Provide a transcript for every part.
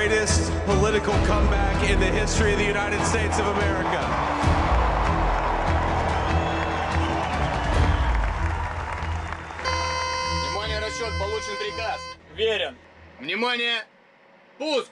greatest political comeback in the history of the United States of America. Внимание, расчет, получен приказ. Верен. Внимание, пуск!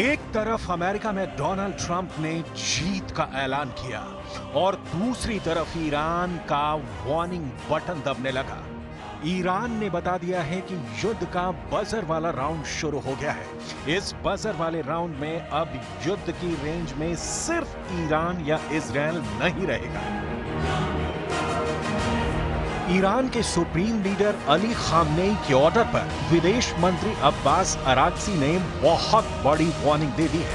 एक तरफ America में Donald Trump ने जीत का ऐलान किया और दूसरी तरफ ईरान का वार्निंग बटन दबने लगा। ईरान ने बता दिया है कि युद्ध का बजर वाला राउंड शुरू हो गया है। इस बजर वाले राउंड में अब युद्ध की रेंज में सिर्फ ईरान या इजराइल नहीं रहेगा। ईरान के सुप्रीम लीडर अली खामनेई के ऑर्डर पर विदेश मंत्री अब्बास अराक्ची ने बहुत बड़ी वार्निंग दे दी है।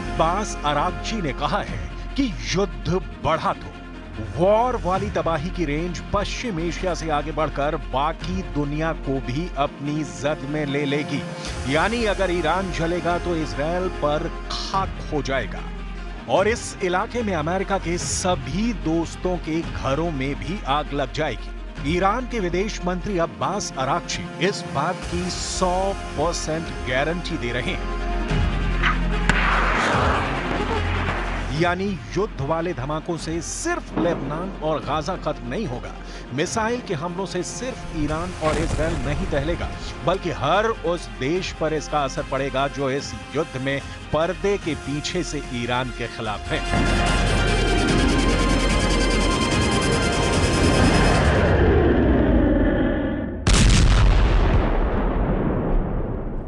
अब्बास अराक्ची ने कहा है कि युद्ध बढ़ा तो वॉर वाली तबाही की रेंज पश्चिम एशिया से आगे बढ़कर बाकी दुनिया को भी अपनी जद में ले लेगी। यानी अगर ईरान जलेगा तो इजराइल पर खाक हो जाएगा और इस इलाके में अमेरिका के सभी दोस्तों के घरों में भी आग लग जाएगी। ईरान के विदेश मंत्री अब्बास अराक्ची इस बात की 100% गारंटी दे रहे हैं। यानी युद्ध वाले धमाकों से सिर्फ लेबनान और गाजा खत्म नहीं होगा, मिसाइल के हमलों से सिर्फ ईरान और इजराइल नहीं टहलेगा, बल्कि हर उस देश पर इसका असर पड़ेगा जो इस युद्ध में पर्दे के पीछे से ईरान के खिलाफ है।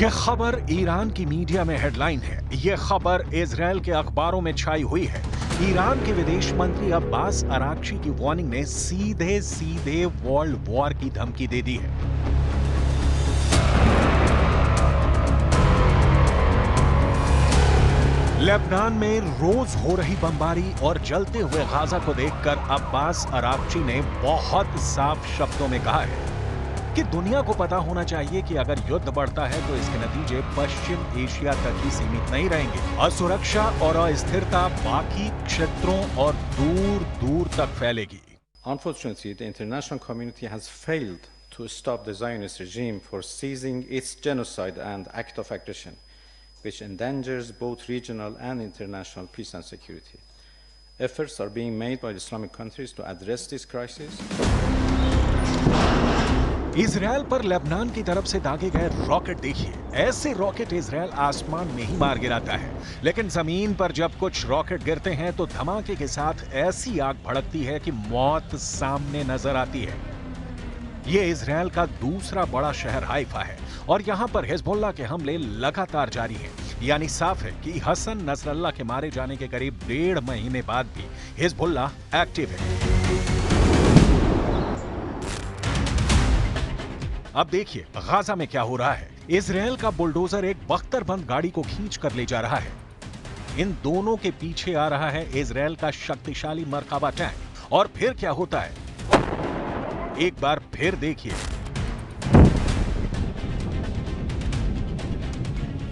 यह खबर ईरान की मीडिया में हेडलाइन है। यह खबर इजराइल के अखबारों में छाई हुई है। ईरान के विदेश मंत्री अब्बास अराक्ची की वार्निंग ने सीधे सीधे वर्ल्ड वॉर की धमकी दे दी है। लेबनान में रोज हो रही बमबारी और जलते हुए गाजा को देखकर अब्बास अराक्ची ने बहुत साफ शब्दों में कहा है कि दुनिया को पता होना चाहिए कि अगर युद्ध बढ़ता है तो इसके नतीजे पश्चिम एशिया तक ही सीमित नहीं रहेंगे। असुरक्षा और अस्थिरता बाकी क्षेत्रों और दूर दूर तक फैलेगी। Unfortunately, the international community has failed to stop the Zionist regime for seizing its genocide and act of aggression, which endangers both regional and international peace and security. Efforts are being made by Islamic countries to address this crisis. Israel पर Lebanon की तरफ से दागे गए rocket देखिए। ऐसे rocket Israel आसमान में ही मार गिराता है, लेकिन जमीन पर जब कुछ रॉकेट गिरते हैं तो धमाके के साथ ऐसी आग भड़कती है कि मौत सामने नजर आती है। ये इजराइल का दूसरा बड़ा शहर हाइफा है और यहाँ पर हिजबुल्लाह के हमले लगातार जारी हैं। यानी साफ है कि हसन नसरल्लाह के मारे जाने के करीब 1.5 महीने बाद भी हिजबुल्लाह एक्टिव है। अब देखिए गाजा में क्या हो रहा है। इजराइल का बुलडोजर एक बख्तरबंद गाड़ी को खींच कर ले जा रहा है। इन दोनों के पीछे आ रहा है इजराइल का शक्तिशाली मरकाबा टैंक। और फिर क्या होता है, एक बार फिर देखिए।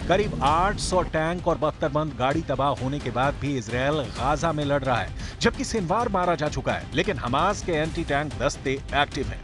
करीब 800 टैंक और बख्तरबंद गाड़ी तबाह होने के बाद भी इजराइल गाजा में लड़ रहा है, जबकि सिनवार मारा जा चुका है, लेकिन हमास के एंटी टैंक दस्ते एक्टिव हैं।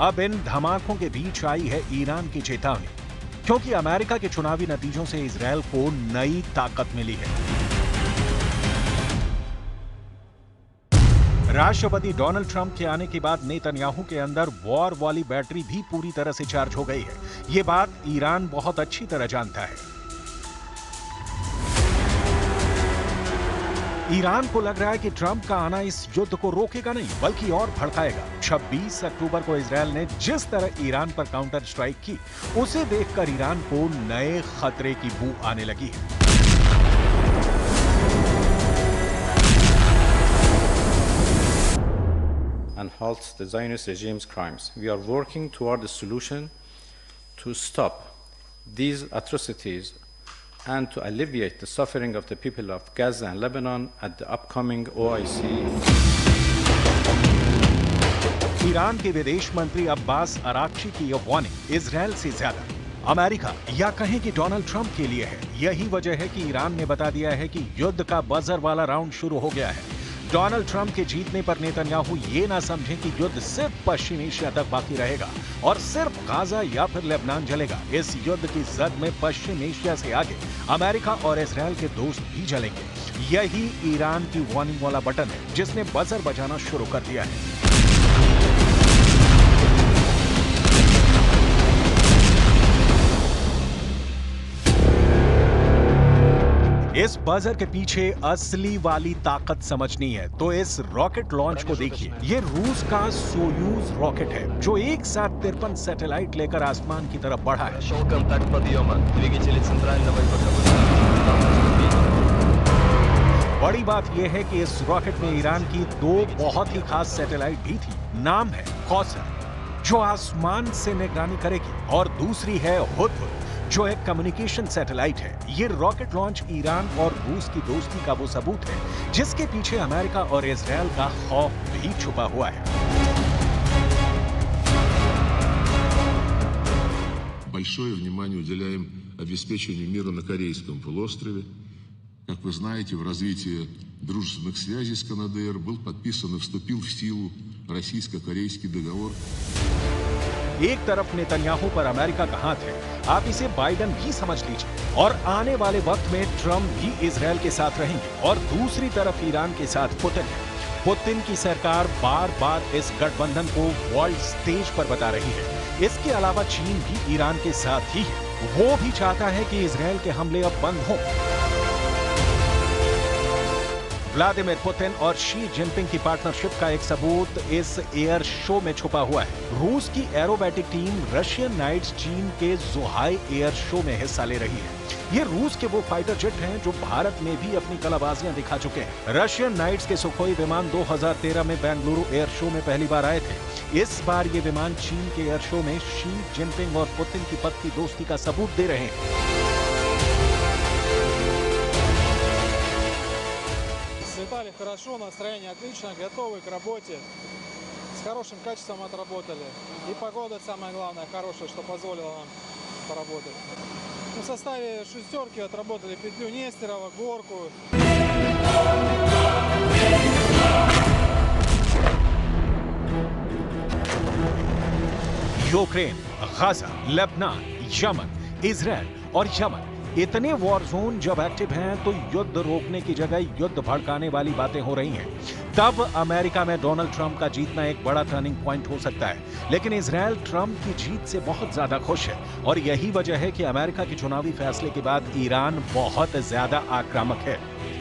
अब इन धमाकों के बीच आई है ईरान की चेतावनी, क्योंकि अमेरिका के चुनावी नतीजों से इजराइल को नई ताकत मिली है। राष्ट्रपति डोनाल्ड ट्रंप के आने के बाद नेतन्याहू के अंदर वॉर वाली बैटरी भी पूरी तरह से चार्ज हो गई है। ये बात ईरान बहुत अच्छी तरह जानता है। ईरान को लग रहा है कि ट्रंप का आना इस युद्ध को रोकेगा नहीं बल्कि और भड़काएगा। 26 अक्टूबर को इजरायल ने जिस तरह ईरान पर काउंटर स्ट्राइक की, उसे देखकर ईरान को नए खतरे की बू आने लगी है। And halt the Zionist regime's crimes. We are working toward a solution to stop these atrocities and to alleviate the suffering of the people of Gaza and Lebanon at the upcoming OIC. Iran के विदेश मंत्री Abbas Araghchi की यह warning Israel से ज्यादा America या कहें कि डोनाल्ड ट्रंप के लिए है। यही वजह है कि ईरान ने बता दिया है कि युद्ध का बजर वाला राउंड शुरू हो गया है। डोनाल्ड ट्रंप के जीतने पर नेतन्याहू ये ना समझें कि युद्ध सिर्फ पश्चिम एशिया तक बाकी रहेगा और सिर्फ गाजा या फिर लेबनान जलेगा। इस युद्ध की जद में पश्चिम एशिया से आगे अमेरिका और इजरायल के दोस्त भी जलेंगे। यही ईरान की वार्निंग वाला बटन है जिसने बजर बजाना शुरू कर दिया है। इस बजर के पीछे असली वाली ताकत समझनी है तो इस रॉकेट लॉन्च को देखिए। ये रूस का सोयूज रॉकेट है जो एक साथ 53 सैटेलाइट लेकर आसमान की तरफ बढ़ा है। बड़ी बात यह है कि इस रॉकेट में ईरान की 2 बहुत ही खास सैटेलाइट भी थी। नाम है कौसर जो आसमान से निगरानी करेगी और दूसरी है हुदहुद जो एक कम्युनिकेशन सैटेलाइट है। ये रॉकेट लॉन्च ईरान और रूस की दोस्ती का वो सबूत है जिसके पीछे अमेरिका और इजरायल का खौफ भी छुपा हुआ है। Большое внимание уделяем обеспечению мира на Корейском полуострове. Как вы знаете, в развитии дружественных связей с КНДР был подписан и вступил в силу российско-корейский договор. एक तरफ नेतन्याहू पर अमेरिका का हाथ है, आप इसे बाइडेन भी समझ लीजिए, और आने वाले वक्त में ट्रंप भी इजरायल के साथ रहेंगे, और दूसरी तरफ ईरान के साथ पुतिन है। पुतिन की सरकार बार बार इस गठबंधन को वर्ल्ड स्टेज पर बता रही है। इसके अलावा चीन भी ईरान के साथ ही है। वो भी चाहता है कि इजरायल के हमले अब बंद हों। व्लादिमीर पुतिन और शी जिनपिंग की पार्टनरशिप का एक सबूत इस एयर शो में छुपा हुआ है। रूस की एरोबैटिक टीम रशियन नाइट्स चीन के ज़ुहाई एयर शो में हिस्सा ले रही है। ये रूस के वो फाइटर जेट हैं जो भारत में भी अपनी कलाबाजियां दिखा चुके हैं। रशियन नाइट्स के सुखोई विमान 2013 में बेंगलुरु एयर शो में पहली बार आए थे। इस बार ये विमान चीन के एयर शो में शी जिनपिंग और पुतिन की पक्की दोस्ती का सबूत दे रहे हैं। Летали хорошо, настроение отлично, готовы к работе, с хорошим качеством отработали. И погода самое главное, хорошая, что позволила нам поработать. В составе шестерки отработали петлю Нестерова, горку. Ukraine, Gaza, Lebanon, Yemen, Israel और यमन, इतने वॉर जोन जब एक्टिव हैं तो युद्ध रोकने की जगह युद्ध भड़काने वाली बातें हो रही हैं। तब अमेरिका में डोनाल्ड ट्रंप का जीतना एक बड़ा टर्निंग पॉइंट हो सकता है, लेकिन इजरायल ट्रंप की जीत से बहुत ज्यादा खुश है और यही वजह है कि अमेरिका के चुनावी फैसले के बाद ईरान बहुत ज्यादा आक्रामक है।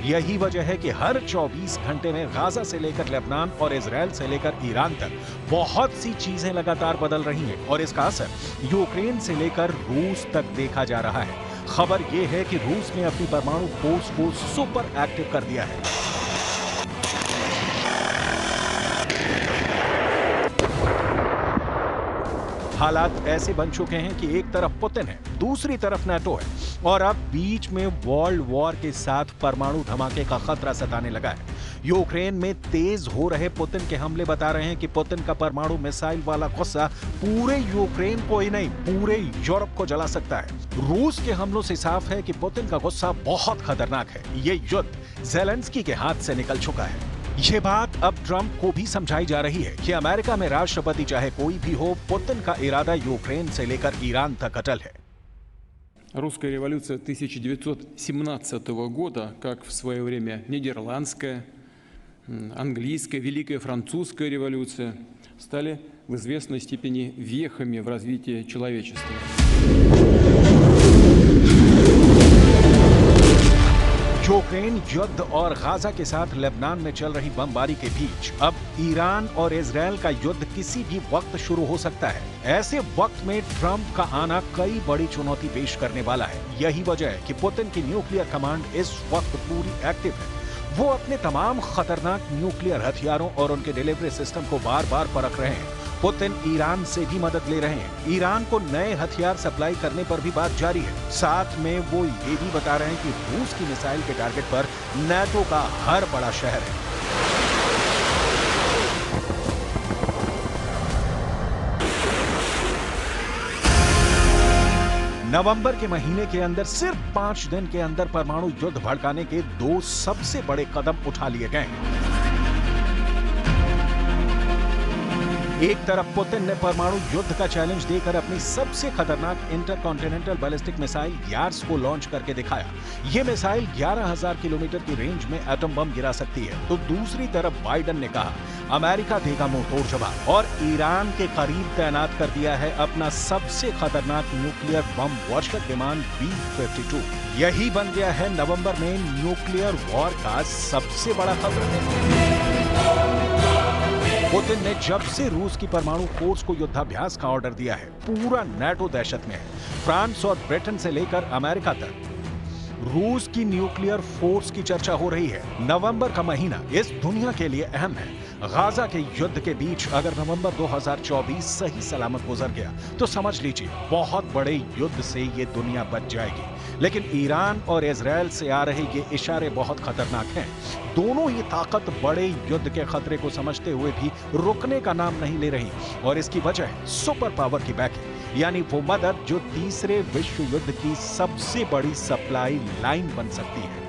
यही वजह है कि हर 24 घंटे में गाजा से लेकर लेबनान और इजरायल से लेकर ईरान तक बहुत सी चीजें लगातार बदल रही हैं और इसका असर यूक्रेन से लेकर रूस तक देखा जा रहा है। खबर यह है कि रूस ने अपनी परमाणु फोर्स को सुपर एक्टिव कर दिया है। हालात ऐसे बन चुके हैं कि एक तरफ पुतिन है, दूसरी तरफ नाटो है और अब बीच में वर्ल्ड वॉर के साथ परमाणु धमाके का खतरा सताने लगा है। यूक्रेन में तेज हो रहे पुतिन के हमले बता रहे हैं कि पुतिन का परमाणु मिसाइल वाला गुस्सा पूरे यूक्रेन को ही नहीं पूरे यूरोप को जला सकता है। रूस के हमलों से साफ है कि पुतिन का गुस्सा बहुत खतरनाक है। ये युद्ध ज़ेलेंस्की के हाथ से निकल चुका है। ये बात अब ट्रंप को भी समझाई जा रही है कि अमेरिका में राष्ट्रपति चाहे कोई भी हो, पुतिन का इरादा यूक्रेन से लेकर ईरान तक अटल है। Русская революция 1917 года, как в свое время нидерландская, английская, Великая Французская революция, стали в известной степени вехами в развитии человечества. यूक्रेन युद्ध और गाजा के साथ लेबनान में चल रही बमबारी के बीच अब ईरान और इजराइल का युद्ध किसी भी वक्त शुरू हो सकता है। ऐसे वक्त में ट्रंप का आना कई बड़ी चुनौती पेश करने वाला है। यही वजह है कि पुतिन की न्यूक्लियर कमांड इस वक्त पूरी एक्टिव है। वो अपने तमाम खतरनाक न्यूक्लियर हथियारों और उनके डिलीवरी सिस्टम को बार बार परख रहे हैं। पुतिन ईरान से भी मदद ले रहे हैं। ईरान को नए हथियार सप्लाई करने पर भी बात जारी है। साथ में वो ये भी बता रहे हैं कि रूस की मिसाइल के टारगेट पर नाटो का हर बड़ा शहर है। नवंबर के महीने के अंदर सिर्फ 5 दिन के अंदर परमाणु युद्ध भड़काने के 2 सबसे बड़े कदम उठा लिए गए हैं। एक तरफ पुतिन ने परमाणु युद्ध का चैलेंज देकर अपनी सबसे खतरनाक इंटरकॉन्टिनेंटल बैलिस्टिक मिसाइल यार्स को लॉन्च करके दिखाया। ये मिसाइल 11,000 किलोमीटर की रेंज में एटम बम गिरा सकती है। तो दूसरी तरफ बाइडेन ने कहा अमेरिका देगा मुंहतोड़ जवाब और ईरान के करीब तैनात कर दिया है अपना सबसे खतरनाक न्यूक्लियर बम वर्षक विमान B-52। यही बन गया है नवंबर में न्यूक्लियर वॉर का सबसे बड़ा खतरा। पुतिन ने जब से रूस की परमाणु फोर्स को युद्धाभ्यास का ऑर्डर दिया है, पूरा नाटो दहशत में है। फ्रांस और ब्रिटेन से लेकर अमेरिका तक रूस की न्यूक्लियर फोर्स की चर्चा हो रही है। नवंबर का महीना इस दुनिया के लिए अहम है। गाजा के युद्ध के बीच अगर नवंबर 2024 सही सलामत गुजर गया तो समझ लीजिए बहुत बड़े युद्ध से ये दुनिया बच जाएगी। लेकिन ईरान और इजराइल से आ रहे ये इशारे बहुत खतरनाक हैं। दोनों ही ताकत बड़े युद्ध के खतरे को समझते हुए भी रुकने का नाम नहीं ले रही और इसकी वजह है सुपर पावर की बैकिंग, यानी वो मदद जो तीसरे विश्व युद्ध की सबसे बड़ी सप्लाई लाइन बन सकती है।